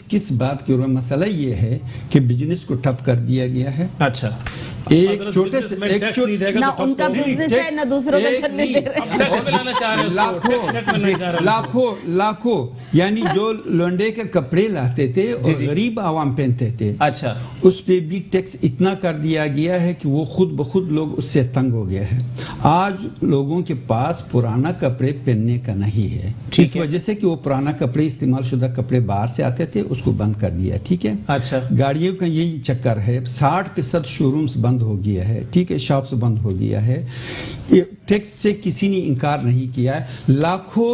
کس بات کی مسئلہ یہ ہے کہ بزنس کو ٹھپ کر دیا گیا ہے. اچھا. ایک چھوٹے سے نہ ان کا بزنس ہے نہ دوسروں کا چلنے دے رہے ہیں. لاکھوں یعنی جو لونڈے کے کپڑے لاتے تھے اور غریب عوام پہنتے تھے, اچھا, اس پہ بھی ٹیکس اتنا کر دیا گیا ہے کہ وہ خود بخود لوگ اس سے تنگ ہو گیا ہے. آج لوگوں کے پاس پرانا کپڑے پہننے کا نہیں ہے, اس وجہ سے کہ وہ پرانا کپڑے استعمال شدہ کپڑے باہر سے آتے تھے, اس کو بند کر دیا. ٹھیک ہے. اچھا. گاڑیوں کا یہی چکر ہے. 60% شو رومز بند ہو گیا ہے. ٹھیک ہے, شاپس بند ہو گیا ہے. ٹیکس سے کسی نے انکار نہیں کیا ہے. لاکھوں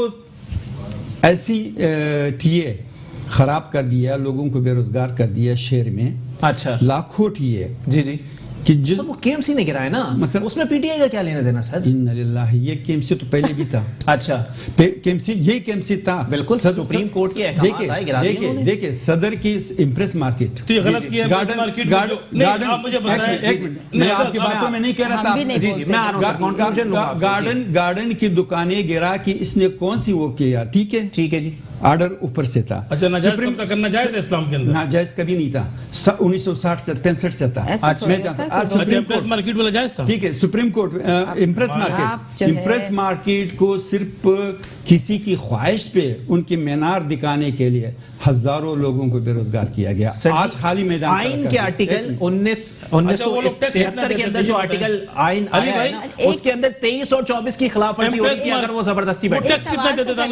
ایسی ٹی اے خراب کر دیا, لوگوں کو بے روزگار کر دیا شہر میں. اچھا. لاکھوں ٹی اے. جی جی. کہ وہ کے ایم سی نے گرا ہے نا, اس میں پی ٹی آئی کا کیا لینا دینا سر؟ ان للہ, یہ کے ایم سی تو پہلے بھی تھا. اچھا. کے ایم سی, یہی کے ایم سی تھا. بالکل. سپریم کورٹ کے احکامات آئے, گرا دیے انہوں نے. دیکھیں صدر کی امپریس مارکیٹ, تو یہ غلط کیا ہے. میں آپ کی باتوں میں نہیں کہہ رہا تھا. گارڈن کی دکانیں گرا کہ اس نے کون سی وہ کیا. ٹھیک ہے. ٹھیک ہے جی. آرڈر اوپر سے تھا. اچھا, ناجائز قبضہ کرنا جائز ہے اسلام کے اندر؟ ناجائز کبھی نہیں تھا. 1960 سے 65 سے تھا. میں جانتا ہوں امپریس مارکیٹ والا جائز تھا. ٹھیک ہے. سپریم کورٹ امپریس مارکیٹ کو صرف کسی کی خواہش پہ ان کی مینار دکھانے کے لیے ہزاروں لوگوں کو بے روزگار کیا گیا. آج خالی میدان. آئین کے آرٹیکل 1973 کے اندر جو آرٹیکل آئین آیا ہے نا, اس کے اندر 23 اور 24 کی خلاف ورزی ہوئی تھی اگر وہ زبردستی بیٹھے. ٹیکس کتنا دیتے تھے؟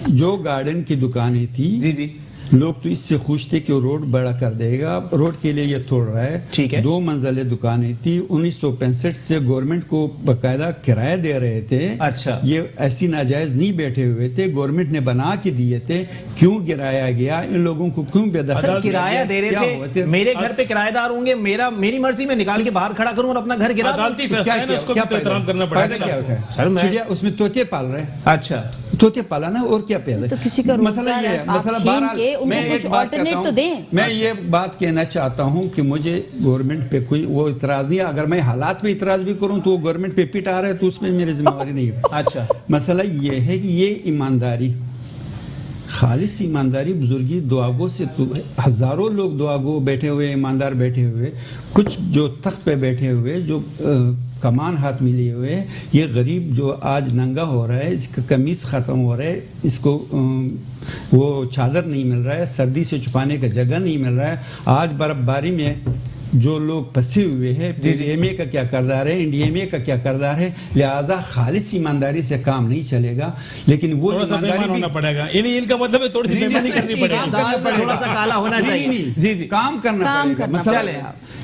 جو گارڈن کی دکانیں تھی, جی جی, لوگ تو اس سے خوش تھے کہ وہ روڈ بڑا کر دے گا. روڈ کے لیے یہ توڑ رہا ہے. ٹھیک ہے. 2 منزلیں دکانیں تھی, 1965 سے گورنمنٹ کو باقاعدہ کرایہ دے رہے تھے. اچھا. یہ ایسی ناجائز نہیں بیٹھے ہوئے تھے, گورنمنٹ نے بنا کے دیے تھے. کیوں گرایا گیا, ان لوگوں کو کیوں بے دخل سر کرایہ دے رہے تھے, میرے گھر پہ کرایہ دار ہوں گے, میری مرضی میں نکال کے باہر کھڑا کروں اور اپنا گھر گرا دوں. عدالتی فیصلہ ہے نا, اس کو بھی تو احترام کرنا پڑے گا. سر میں چڑیا اس میں طوطے پال رہے ہیں. اچھا طوطے پالا نا, اور کیا پیدا. تو کسی کا مسئلہ یہ ہے, مسئلہ بہرحال میں ایک بات کہتا ہوں, میں یہ بات کہنا چاہتا ہوں کہ مجھے گورنمنٹ پہ کوئی وہ اعتراض نہیں ہے. اگر میں حالات پہ اعتراض بھی کروں تو وہ گورنمنٹ پہ پٹ آ رہا ہے تو اس میں میری ذمہ داری نہیں ہے. اچھا. مسئلہ یہ ہے کہ یہ ایمانداری, خالص ایمانداری, بزرگی دعاگو سے تو ہزاروں لوگ دعاگو بیٹھے ہوئے, ایماندار بیٹھے ہوئے, کچھ جو تخت پہ بیٹھے ہوئے, جو کمان ہاتھ میں لیے ہوئے. یہ غریب جو آج ننگا ہو رہا ہے, اس کا قمیص ختم ہو رہا ہے, اس کو وہ چادر نہیں مل رہا ہے, سردی سے چھپانے کا جگہ نہیں مل رہا ہے. آج برف باری میں جو لوگ پھنسے ہوئے ہیں, پی ڈی ایم اے کا کیا کردار ہے, این ڈی ایم اے کا کیا کردار ہے. لہٰذا خالص ایمانداری سے کام نہیں چلے گا, لیکن وہ ایمانداری ہونا پڑے گا. ان کا مطلب ہے تھوڑی سی بےایمانی کرنی پڑے گی, دال پر تھوڑا سا کالا ہونا چاہیے. جی جی, کام کرنا پڑے گا. مسئلہ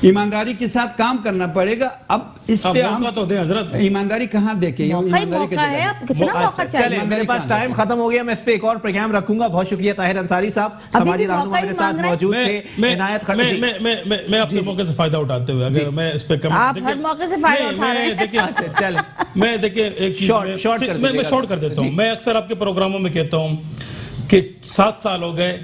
ایمانداری کے ساتھ کام کرنا پڑے گا. اب اس پہ ہم تو دیں حضرت, ایمانداری کہاں دیکھیں, ایمانداری کا جگہ. چلیں میرے پاس ٹائم ختم ہو گیا, میں اس پہ ایک اور پروگرام رکھوں گا. بہت شکریہ طاہر انصاری صاحب, سماجی رہنما میرے ساتھ موجود تھے. عنایت خٹک جی, میں آپ سے موقع سے فائدہ اٹھاتے ہوئے, اگر میں اس پہ آپ ہر موقع سے فائدہ اٹھا رہے ہیں. میں دیکھیں ایک چیز میں شارٹ کر دیتا ہوں. میں اکثر آپ کے پروگراموں میں کہتا ہوں کہ 7 سال ہو گئے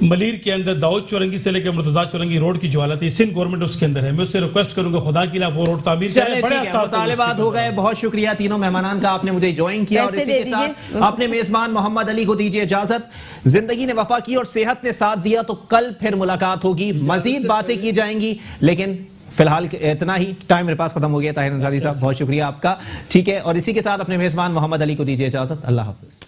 ملیر کے اندر داؤد چورنگی سے لے کے مرتضیٰ چورنگی روڈ کی جو حالت ہے, سندھ گورنمنٹ اس کے اندر ہے. میں اس سے ریکویسٹ کروں گا خدا کے لیے وہ روڈ تعمیر کریں. بڑے مطالبات ہو گئے. بہت شکریہ تینوں مہمانان کا, آپ نے مجھے جوائن کیا, اور اسی کے ساتھ اپنے میزبان محمد علی کو دیجیے اجازت. زندگی نے وفا کی اور صحت نے ساتھ دیا تو کل پھر ملاقات ہوگی, مزید باتیں کی جائیں گی, لیکن فی الحال اتنا ہی. ٹائم میرے پاس ختم ہو گیا. طاہر انصاری صاحب بہت شکریہ آپ کا. ٹھیک ہے, اور اسی کے ساتھ اپنے میزبان محمد علی کو دیجیے اجازت. اللہ حافظ.